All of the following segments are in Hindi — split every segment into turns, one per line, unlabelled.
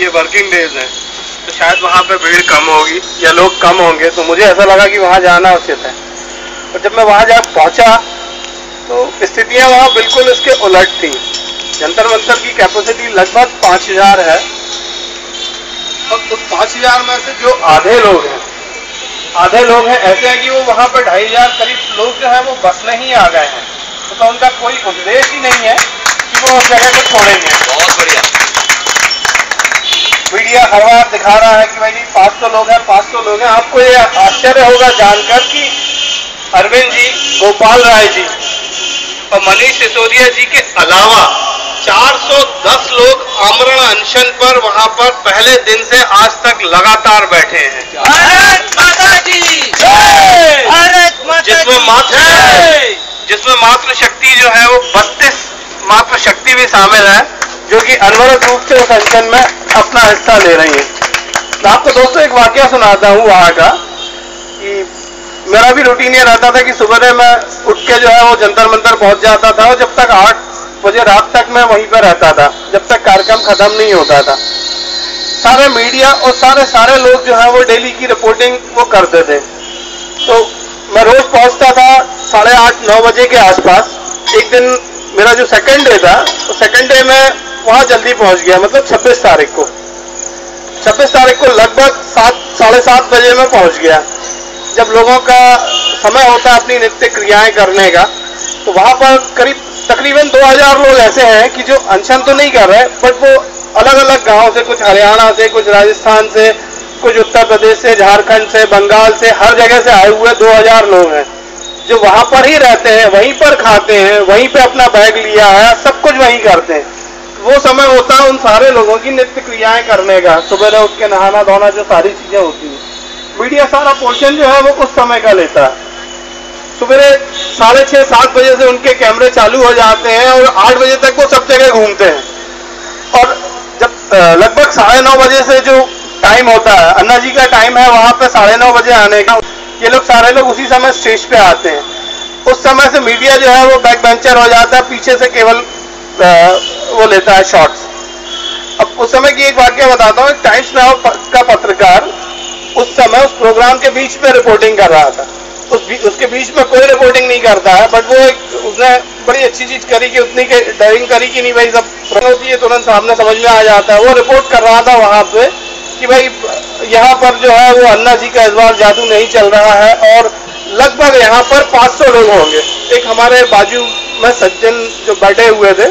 ये वर्किंग डेज हैं तो शायद वहाँ पे भीड़ कम होगी या लोग कम होंगे, तो मुझे ऐसा लगा कि वहाँ जाना उचित है। और जब मैं वहाँ जा पहुँचा तो स्थितियाँ वहाँ बिल्कुल इसके उलट थी। जंतर मंतर की कैपेसिटी लगभग 5000 है और उस 5000 में से जो आधे लोग हैं ऐसे हैं कि वो वहाँ पर 2500 करीब लोग जो हैं वो बस में ही आ गए हैं। तो उनका कोई उद्देश्य ही नहीं है कि वो उस जगह को छोड़ेंगे।
बहुत बढ़िया।
मीडिया हर बार दिखा रहा है कि भाई 500 लोग हैं, 500 लोग हैं। आपको ये आश्चर्य होगा जानकर कि अरविंद जी, गोपाल राय जी और मनीष सिसोदिया जी के अलावा 410 लोग आमरण अनशन पर वहां पर पहले दिन से आज तक लगातार बैठे हैं।
भारत माता की
जय!
भारत माता
जिसमें मातृ शक्ति जो है वो 32 मातृ शक्ति भी शामिल है, जो कि अनवरत रूप से उस अनशन में अपना हिस्सा ले रही है। मैं आपको दोस्तों एक वाकया सुनाता हूँ वहां का, कि मेरा भी रूटीन ये रहता था कि सुबह मैं उठ के जो है वो जंतर मंतर पहुंच जाता था और जब तक 8 बजे रात तक मैं वहीं पर रहता था, जब तक कार्यक्रम खत्म नहीं होता था। सारे मीडिया और सारे लोग जो है वो डेली की रिपोर्टिंग वो करते थे। तो मैं रोज पहुंचता था 8:30-9 बजे के आसपास। एक दिन मेरा जो सेकंड डे था, तो सेकंड डे में वहां जल्दी पहुंच गया, मतलब 26 तारीख को लगभग 7-7:30 बजे में पहुंच गया। जब लोगों का समय होता है अपनी नित्य क्रियाएं करने का, तो वहां पर तकरीबन 2000 लोग ऐसे हैं कि जो अनशन तो नहीं कर रहे, बट वो अलग अलग गांव से, कुछ हरियाणा से, कुछ राजस्थान से, कुछ उत्तर प्रदेश से, झारखंड से, बंगाल से, हर जगह से आए हुए 2000 लोग हैं जो वहां पर ही रहते हैं, वहीं पर खाते हैं, वहीं पे अपना बैग लिया है, सब कुछ वहीं करते हैं। वो समय होता है उन सारे लोगों की नित्य क्रियाएं करने का, सुबह उठ के नहाना धोना, जो सारी चीजें होती हैं। मीडिया सारा पोर्शन जो है वो उस समय का लेता है। सुबह 6:30-7 बजे से उनके कैमरे चालू हो जाते हैं और 8 बजे तक वो सब जगह घूमते हैं। और जब लगभग 9:30 बजे से जो टाइम होता है, अन्ना जी का टाइम है वहां पे 9:30 बजे आने का, ये लोग सारे लोग उसी समय स्टेज पे आते हैं। उस समय से मीडिया जो है वो बैक बेंचर हो जाता है, पीछे से केवल वो लेता है शॉट्स। अब उस समय की एक वाक्य बताता हूँ। टाइम्स नाउ का पत्रकार उस समय उस प्रोग्राम के बीच में रिपोर्टिंग कर रहा था। उसके बीच में कोई रिपोर्टिंग नहीं करता है, बट वो उसने बड़ी अच्छी चीज करी कि उतनी डायरिंग करी कि नहीं भाई सब होती है तुरंत सामने समझ में आ जाता है। वो रिपोर्ट कर रहा था वहां पे कि भाई यहाँ पर जो है वो अन्ना जी का इस बार जादू नहीं चल रहा है और लगभग यहाँ पर 500 लोग होंगे। एक हमारे बाजू में सज्जन जो बैठे हुए थे,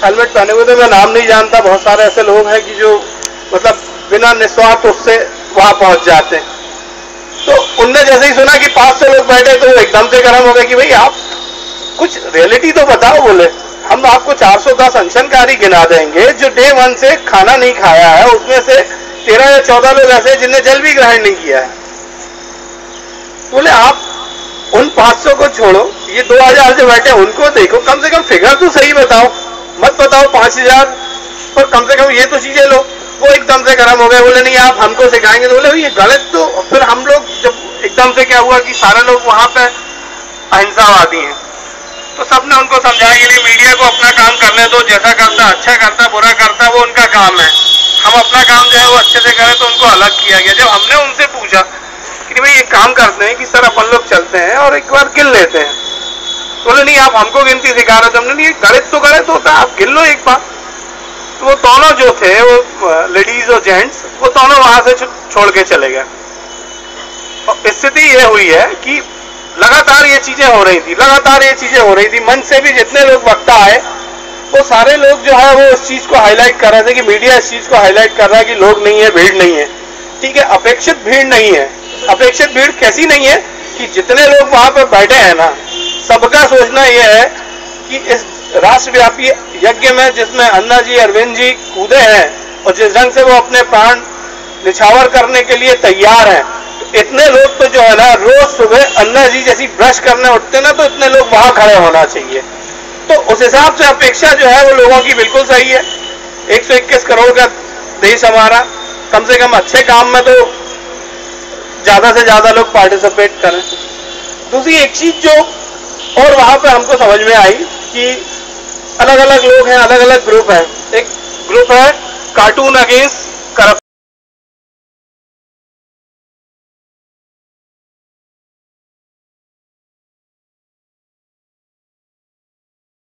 हेलमेट पहने हुए थे, मैं नाम नहीं जानता, बहुत सारे ऐसे लोग हैं कि जो मतलब बिना निस्वार्थ उससे वहां पहुंच जाते हैं। तो उनने जैसे ही सुना कि 500 लोग बैठे तो वो एकदम से गर्म हो गए कि भाई आप कुछ रियलिटी तो बताओ। बोले हम आपको 410 अनशनकारी गिना देंगे जो डे 1 से खाना नहीं खाया है, उसमें से 13 या 14 लोग ऐसे जिन्हें जल भी ग्रहण नहीं किया है। बोले आप उन 500 को छोड़ो, ये 2000 जो बैठे उनको देखो, कम से कम फिगर तो सही बताओ, मत बताओ 5000, पर कम से कम ये तो चीजें लो। वो एकदम से गर्म हो गए, बोले नहीं आप हमको सिखाएंगे। तो बोले ये गलत। तो फिर हम लोग जब एकदम से क्या हुआ कि सारे लोग वहां पे अहिंसावादी हैं, तो सबने उनको समझाया कि नहीं मीडिया को अपना काम करने दो, जैसा करता अच्छा करता बुरा करता वो उनका काम है, हम अपना काम जो है वो अच्छे से करें। तो उनको अलग किया गया। जब हमने उनसे पूछा कि भाई एक काम करते हैं कि सर अपन लोग चलते हैं और एक बार गिन लेते हैं, तो बोले नहीं आप हमको गिनती सिखा रहे हो। हमने नहीं, गणित तो गणित होता है, आप गिन लो एक बार। तो वो दोनों जो थे, वो लेडीज और जेंट्स, वो दोनों वहां से छोड़ के चले गए। और स्थिति ये हुई है कि लगातार ये चीजें हो रही थी। मंच से भी जितने लोग वक्ता आए वो सारे लोग जो है वो इस चीज को हाईलाइट कर रहे थे कि मीडिया इस चीज को हाईलाइट कर रहा है कि लोग नहीं है, भीड़ नहीं है। ठीक है, अपेक्षित भीड़ नहीं है। अपेक्षित भीड़ कैसी नहीं है कि जितने लोग वहां पर बैठे हैं ना, सबका सोचना यह है कि इस राष्ट्रव्यापी यज्ञ में जिसमें अन्ना जी, अरविंद जी कूदे हैं और जिस ढंग से वो अपने प्राण निछावर करने के लिए तैयार हैं, तो इतने लोग तो जो है ना रोज सुबह अन्ना जी जैसी ब्रश करने उठते ना, तो इतने लोग वहां खड़े होना चाहिए। तो उस हिसाब से अपेक्षा जो है वो लोगों की बिल्कुल सही है। 121 करोड़ का देश हमारा, कम से कम अच्छे काम में तो ज्यादा से ज्यादा लोग पार्टिसिपेट करें। दूसरी एक चीज जो और वहां पे हमको समझ में आई कि अलग अलग लोग हैं, अलग अलग ग्रुप हैं। एक ग्रुप है कार्टून अगेंस्ट